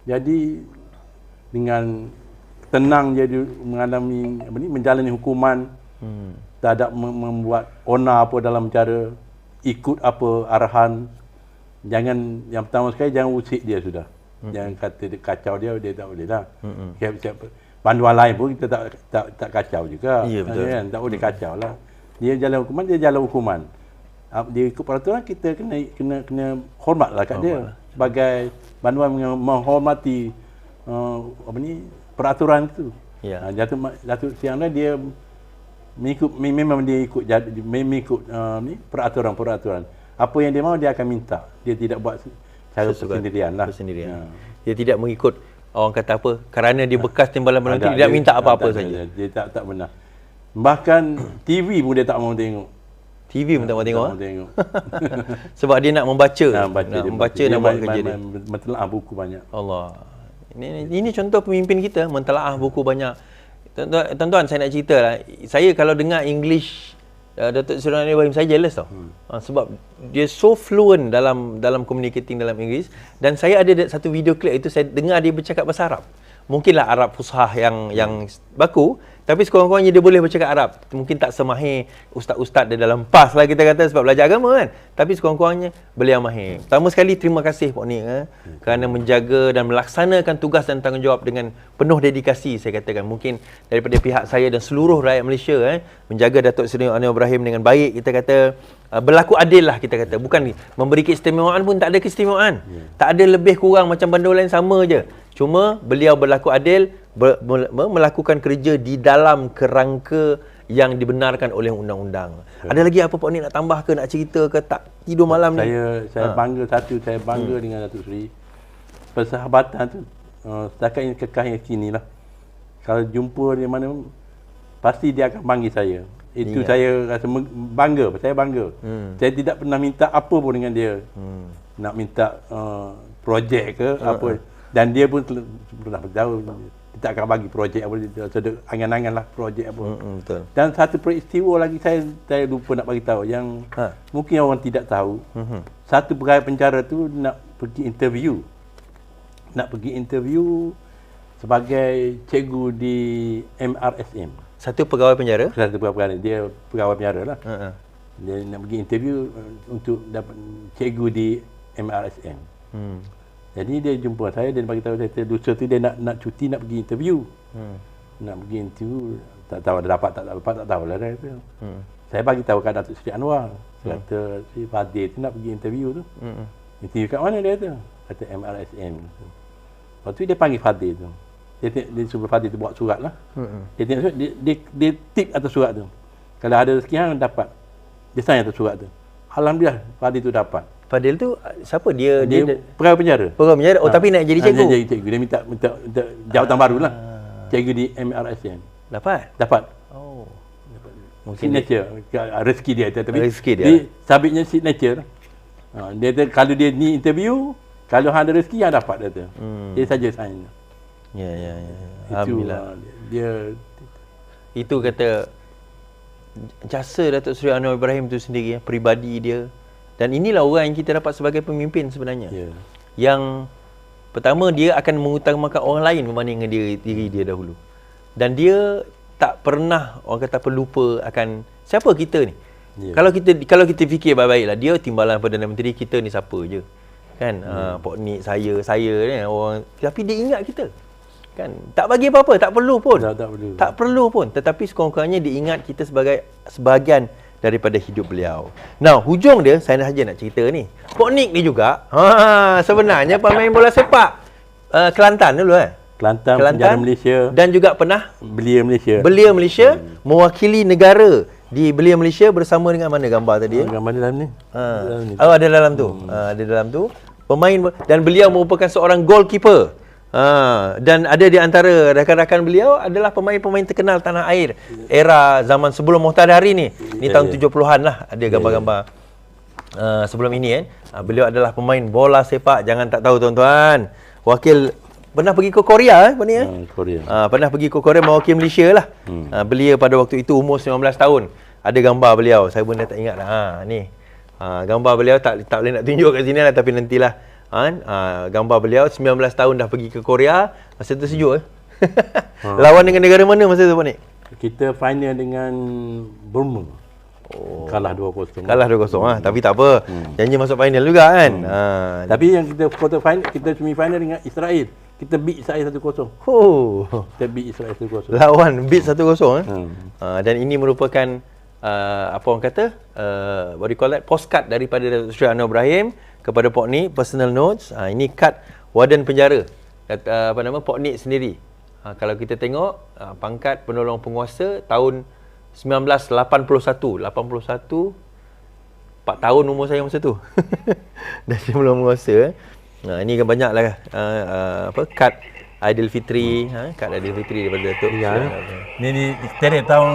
Jadi dengan tenang dia mengalami menjalani hukuman, tak ada membuat onar apa dalam cara ikut apa arahan. Yang pertama sekali jangan usik dia sudah. Jangan kata dia kacau dia tak boleh lah. Panduan lain pun kita tak kacau juga. Ya, betul. Kan? Tak boleh kacau lah. Dia jalan hukuman, dia jalan hukuman. Dia ikut peraturan, kita kena hormatlah kat dia. Sebagai panduan menghormati peraturan itu. Ya. Datuk Seri Anwar dia memang dia ikut peraturan. Apa yang dia mahu dia akan minta. Dia tidak buat cara bersendirian lah. Ya. Dia tidak mengikut orang kata apa, kerana dia bekas timbalan penalti dia tidak minta apa-apa saja. Dia tak benar. Bahkan TV pun dia tak mahu tengok. TV pun tak mahu tengok. Sebab dia nak membaca. Nak buat kerja dia. Mentelaah buku banyak. Allah. Ini contoh pemimpin kita mentelaah buku banyak. Tuan-tuan, saya nak cerita lah. Saya kalau dengar English Datuk Seri Anwar Ibrahim, saya jealous tau. Sebab dia so fluent dalam communicating dalam Inggeris. Dan saya ada satu video clip itu, saya dengar dia bercakap bahasa Arab. Mungkinlah Arab Fushah yang baku, tapi sekurang-kurangnya dia boleh bercakap Arab. Mungkin tak semahir ustaz-ustaz dia dalam PAS lah kita kata, sebab belajar agama kan. Tapi sekurang-kurangnya beliau mahir. Pertama sekali terima kasih Pak Nik kerana menjaga dan melaksanakan tugas dan tanggungjawab dengan penuh dedikasi, saya katakan. Mungkin daripada pihak saya dan seluruh rakyat Malaysia menjaga Datuk Seri Anwar Ibrahim dengan baik, kita kata berlaku adil lah, kita kata. Bukan memberi keistimewaan pun tak ada keistimewaan. Tak ada lebih kurang, macam bandar lain sama je. Cuma beliau berlaku adil, melakukan kerja di dalam kerangka yang dibenarkan oleh undang-undang. Ada lagi apa Pak Nik nak tambah ke, nak cerita ke, tak tidur malam ni? Saya bangga saya bangga dengan Datuk Seri. Persahabatan tu setakat ini kekal yang kini lah. Kalau jumpa di mana, pasti dia akan panggil saya. Itu saya rasa bangga, saya bangga. Saya tidak pernah minta apa pun dengan dia. Nak minta projek ke apa. Dan dia pun pernah beritahu dia tak akan bagi projek apa, dia sedang angan-angan lah projek apa. Betul. Dan satu peristiwa lagi saya lupa nak bagi tahu yang mungkin orang tidak tahu. Satu pegawai penjara tu nak pergi interview sebagai cikgu di MRSM. Satu pegawai penjara? Satu pegawai penjara. Dia pegawai penjara lah. Dia nak pergi interview untuk dapat cikgu di MRSM. Jadi dia jumpa saya dan bagi tahu saya lusa tu dia nak cuti, nak pergi interview. Nak pergi interview, tak tahu ada dapat tak tahulah dia kata. Saya bagi tahu kat Datuk Seri Anwar. Saya kata si Fadil tu nak pergi interview tu. Interview kat mana dia kata? Kata MRSM. Lepas tu dia panggil Fadil tu. Dia suruh Fadil tu buat surat lah. Dia tengok surat, dia tip atas surat tu. Kalau ada rezeki hang dapat. Dia sign atas surat tu. Alhamdulillah Fadil tu dapat. Fadil tu siapa? Dia pegawai penjara. Pegawai penjara. Oh, tapi nak jadi cikgu. Nak jadi cikgu. Dia minta jawatan baru lah. Cikgu di MRSM. Dapat. Oh. Signature. Rezeki dia. Tapi rezeki dia. Sabitnya signature. Dia kata kalau dia ni interview, kalau ada rezeki yang dapat dia kata. Dia saja sign. Ya. Alhamdulillah. Itu kata jasa Datuk Seri Anwar Ibrahim tu sendiri, peribadi dia. Dan inilah orang yang kita dapat sebagai pemimpin sebenarnya. Yang pertama, dia akan mengutamakan orang lain berbanding dengan diri dia dahulu. Dan dia tak pernah orang kata lupa akan siapa kita ni. Kalau kita fikir baik-baiklah, dia timbalan Perdana Menteri, kita ni siapa je. Kan? Pak Nik, saya ni orang, tapi dia ingat kita. Kan? Tak bagi apa-apa, tak perlu pun. Tak perlu pun, tetapi sekurang-kurangnya dia ingat kita sebagai sebahagian daripada hidup beliau. Nah, hujung dia saya saja nak cerita ni. Pak Nik ni juga sebenarnya pemain bola sepak Kelantan dulu Kelantan, penjara Malaysia. Dan juga pernah Belia Malaysia mewakili negara di Belia Malaysia bersama dengan mana gambar tadi? Gambar dalam ni. Ada dalam tu. Ada dalam tu. Pemain, dan beliau merupakan seorang goalkeeper. Dan ada di antara rakan-rakan beliau adalah pemain-pemain terkenal tanah air era zaman sebelum Muhtadari ni. Ni tahun 70-an lah ada gambar-gambar. Sebelum ini beliau adalah pemain bola sepak, jangan tak tahu tuan-tuan. Wakil pernah pergi ke Korea Korea. Pernah pergi ke Korea mewakili Malaysia lah. Beliau pada waktu itu umur 19 tahun. Ada gambar beliau, saya pun dah tak ingat lah. Ni gambar beliau tak boleh nak tunjuk kat sini lah, tapi nantilah Gambar beliau 19 tahun dah pergi ke Korea. Masa tu sejuk Lawan dengan negara mana masa tu Pak Nik? Kita final dengan Burma. Kalah 2-0. Kalah 2-0 tapi tak apa. Janji masuk final juga kan. Tapi yang kita quarter final, kita semi final dengan Israel. Kita beat Israel 1-0. Kita beat Israel 1-0. Lawan beat 1-0 dan ini merupakan apa orang kata what do you call that, postcard daripada Datuk Seri Anwar Ibrahim kepada Pok Nik, personal notes. Ini kad warden penjara Pok Nik sendiri. Kalau kita tengok pangkat penolong penguasa tahun 1981, 4 tahun umur saya masa tu. Dah sebelum menguasa. Ini kan banyaklah kad Aidilfitri, kad Aidilfitri daripada Datuk. Ini teret tahun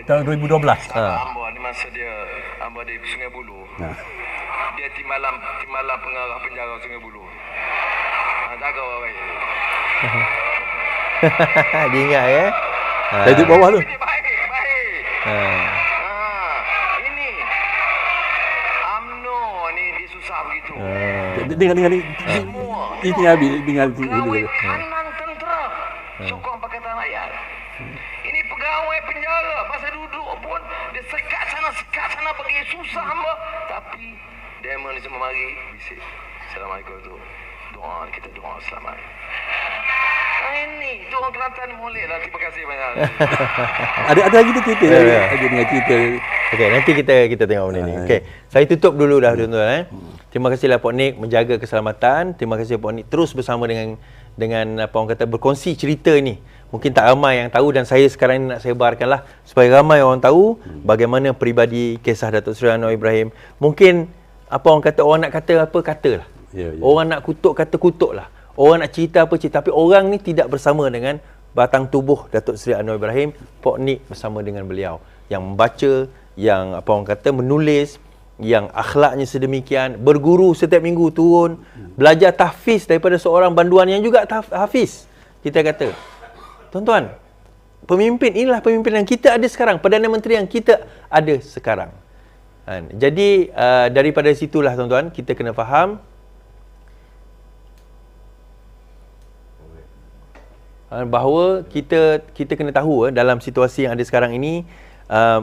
2012. Hamba di masa dia hamba di Sungai Buloh. Dia tim malam pengarah penjara Sungai Buloh. Jaga orang baik. Dia ingat ya. Saya duduk bawah tu. Baik. Ini UMNO ni dia susah begitu. Dengar ni. Ini tinggal Pegawai kanan tentera sokong Pakatan Rakyat. Ini pegawai penjara masa duduk pun dia sekat sana bagi susah hamba. Tapi demo ni semua mari bisik. Assalamualaikum tu. Doa kita doa selamat. Ini tu orang Kelantan molek lah. Terima kasih banyak. Ada lagi cerita. Ada dengan cerita. Okey, nanti kita tengok benda ni. Okey, saya tutup dulu dah tuan-tuan. Terima kasihlah Pok Nik menjaga keselamatan. Terima kasih Pok Nik terus bersama dengan apa orang kata berkongsi cerita ni. Mungkin tak ramai yang tahu dan saya sekarang ni nak sebarkanlah supaya ramai orang tahu bagaimana peribadi kisah Datuk Seri Anwar Ibrahim. Mungkin apa orang kata, orang nak kata apa katalah. Orang nak kutuk kata kutuklah. Orang nak cerita apa cerita, tapi orang ni tidak bersama dengan batang tubuh Datuk Seri Anwar Ibrahim. Pok Nik bersama dengan beliau yang membaca, yang apa orang kata menulis, yang akhlaknya sedemikian, berguru setiap minggu turun, belajar tahfiz daripada seorang banduan yang juga hafiz. Kita kata, tuan-tuan, inilah pemimpin yang kita ada sekarang, Perdana Menteri yang kita ada sekarang. Jadi daripada situlah tuan-tuan, kita kena faham bahawa kita kena tahu dalam situasi yang ada sekarang ini,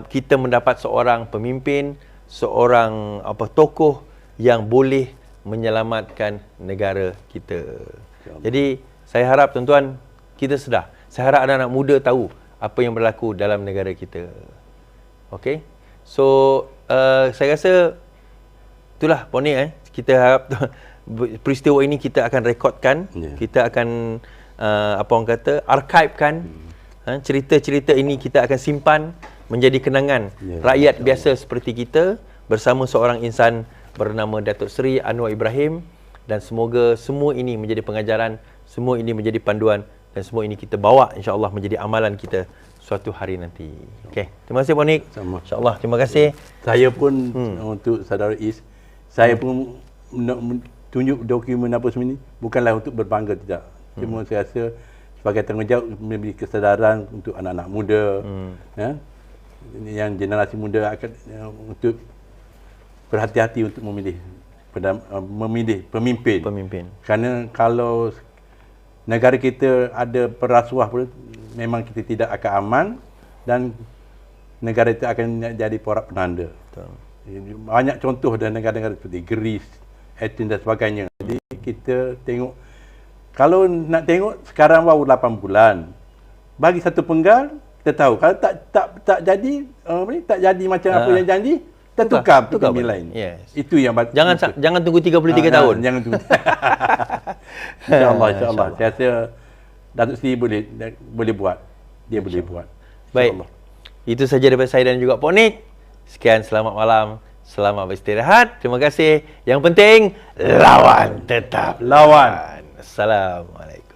kita mendapat seorang pemimpin, seorang tokoh yang boleh menyelamatkan negara kita. Jadi saya harap tuan-tuan kita sedar. Saya harap anak-anak muda tahu apa yang berlaku dalam negara kita. Okey. So saya rasa itulah Pok Nik kita harap peristiwa ini kita akan rekodkan, kita akan apa orang kata archivekan cerita-cerita ini, kita akan simpan menjadi kenangan rakyat biasa seperti kita bersama seorang insan bernama Datuk Seri Anwar Ibrahim, dan semoga semua ini menjadi pengajaran, semua ini menjadi panduan, dan semua ini kita bawa insya-Allah menjadi amalan kita suatu hari nanti. Okey, terima kasih Pok Nik. Insya-Allah terima kasih. Saya pun untuk saudara Is, saya pun tunjuk dokumen apa semua ini bukanlah untuk berbangga, tidak. Cuma saya rasa sebagai tanggungjawab memberi kesedaran untuk anak-anak muda, yang generasi muda akan untuk berhati-hati untuk memilih pemimpin. Kerana kalau negara kita ada perasuah pun, memang kita tidak akan aman dan negara itu akan jadi porak penanda. Banyak contoh dan negara-negara seperti Greece, Athens dan sebagainya. Jadi kita tengok, kalau nak tengok sekarang baru 8 bulan. Bagi satu penggal, kita tahu kalau tak jadi macam apa yang janji, kita tukar pemimpin lain. Itu yang jangan tunggu 33 tahun. Jangan tunggu. Insya-Allah. Saya rasa Datuk Seri boleh buat. Dia boleh buat. Baik. Itu saja daripada saya dan juga Pok Nik. Sekian, selamat malam. Selamat beristirahat. Terima kasih. Yang penting lawan, tetap lawan. Assalamualaikum.